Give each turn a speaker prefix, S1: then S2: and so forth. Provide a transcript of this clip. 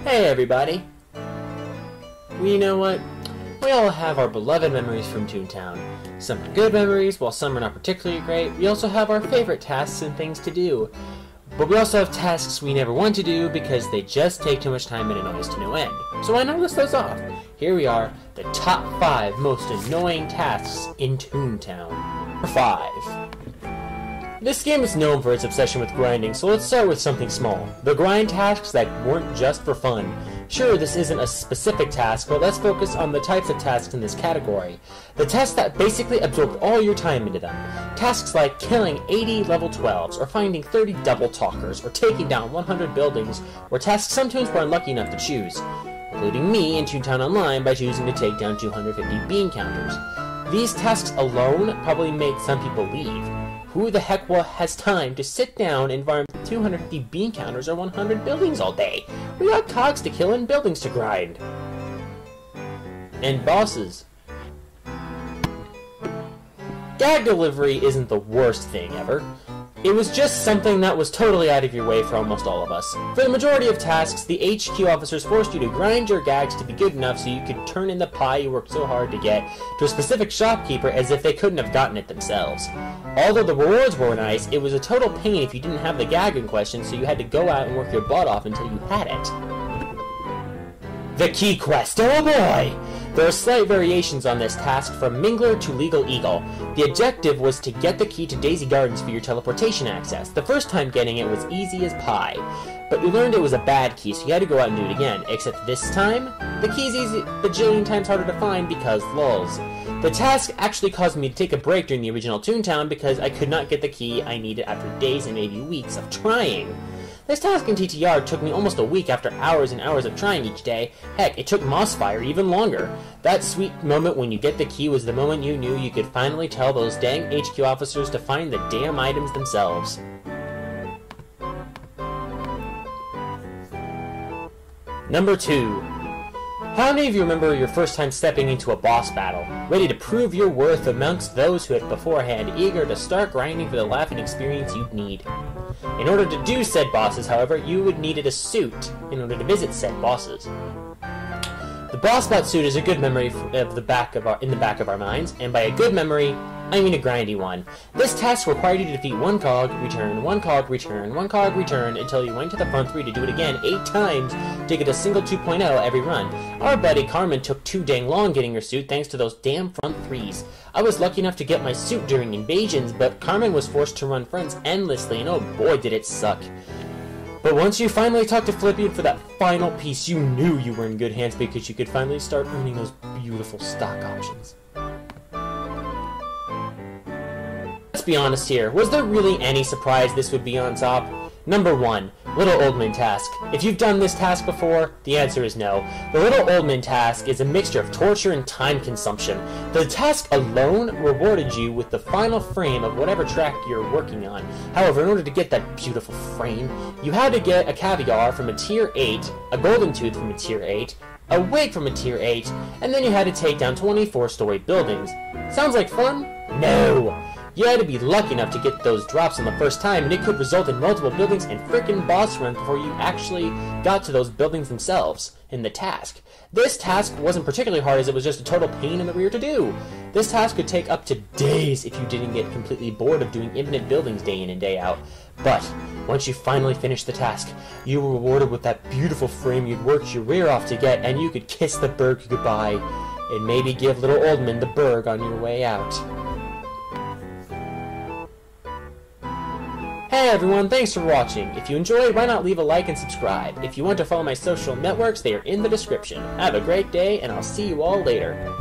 S1: Hey everybody! Well, you know what? We all have our beloved memories from Toontown. Some are good memories, while some are not particularly great. We also have our favorite tasks and things to do. But we also have tasks we never want to do because they just take too much time and annoy us to no end. So why not list those off? Here we are, the top 5 most annoying tasks in Toontown. Number 5. This game is known for its obsession with grinding, so let's start with something small. The grind tasks that weren't just for fun. Sure, this isn't a specific task, but let's focus on the types of tasks in this category. The tasks that basically absorb all your time into them. Tasks like killing 80 level 12s, or finding 30 double talkers, or taking down 100 buildings, were tasks some toons were unlucky enough to choose. Including me in Toontown Online by choosing to take down 250 bean counters. These tasks alone probably made some people leave. Who the heck has time to sit down and farm 250 bean counters or 100 buildings all day? We got cogs to kill and buildings to grind. And bosses. Gag delivery isn't the worst thing ever. It was just something that was totally out of your way for almost all of us. For the majority of tasks, the HQ officers forced you to grind your gags to be good enough so you could turn in the pie you worked so hard to get to a specific shopkeeper as if they couldn't have gotten it themselves. Although the rewards were nice, it was a total pain if you didn't have the gag in question, so you had to go out and work your butt off until you had it. The Key Quest, oh boy! There are slight variations on this task from Mingler to Legal Eagle. The objective was to get the key to Daisy Gardens for your teleportation access. The first time getting it was easy as pie, but you learned it was a bad key, so you had to go out and do it again. Except this time, the key's easy bajillion times harder to find because lulz. The task actually caused me to take a break during the original Toontown because I could not get the key I needed after days and maybe weeks of trying. This task in TTR took me almost a week after hours and hours of trying each day. Heck, it took Mossfire even longer. That sweet moment when you get the key was the moment you knew you could finally tell those dang HQ officers to find the damn items themselves. Number 2. How many of you remember your first time stepping into a boss battle, ready to prove your worth amongst those who had beforehand, eager to start grinding for the laughing experience you'd need? In order to do said bosses, however, you would need a suit in order to visit said bosses. The Bossbot suit is a good memory in the back of our minds, and by a good memory, I mean a grindy one. This task required you to defeat one cog, return, one cog, return, one cog, return, until you went to the front 3 to do it again 8 times to get a single 2.0 every run. Our buddy Carmen took too dang long getting her suit thanks to those damn front 3s. I was lucky enough to get my suit during invasions, but Carmen was forced to run fronts endlessly, and oh boy did it suck. But once you finally talked to Philippian for that final piece, you knew you were in good hands because you could finally start earning those beautiful stock options. Let's be honest here, was there really any surprise this would be on top? Number 1, Little Oldman Task. If you've done this task before, the answer is no. The Little Oldman Task is a mixture of torture and time consumption. The task alone rewarded you with the final frame of whatever track you're working on. However, in order to get that beautiful frame, you had to get a caviar from a tier 8, a golden tooth from a tier 8, a wig from a tier 8, and then you had to take down 24-story buildings. Sounds like fun? No! You had to be lucky enough to get those drops on the first time, and it could result in multiple buildings and frickin' boss runs before you actually got to those buildings themselves in the task. This task wasn't particularly hard as it was just a total pain in the rear to do. This task could take up to days if you didn't get completely bored of doing infinite buildings day in and day out. But once you finally finished the task, you were rewarded with that beautiful frame you'd worked your rear off to get, and you could kiss the berg goodbye and maybe give little Oldman the berg on your way out. Hey everyone, thanks for watching. If you enjoyed, why not leave a like and subscribe. If you want to follow my social networks, they are in the description. Have a great day, and I'll see you all later.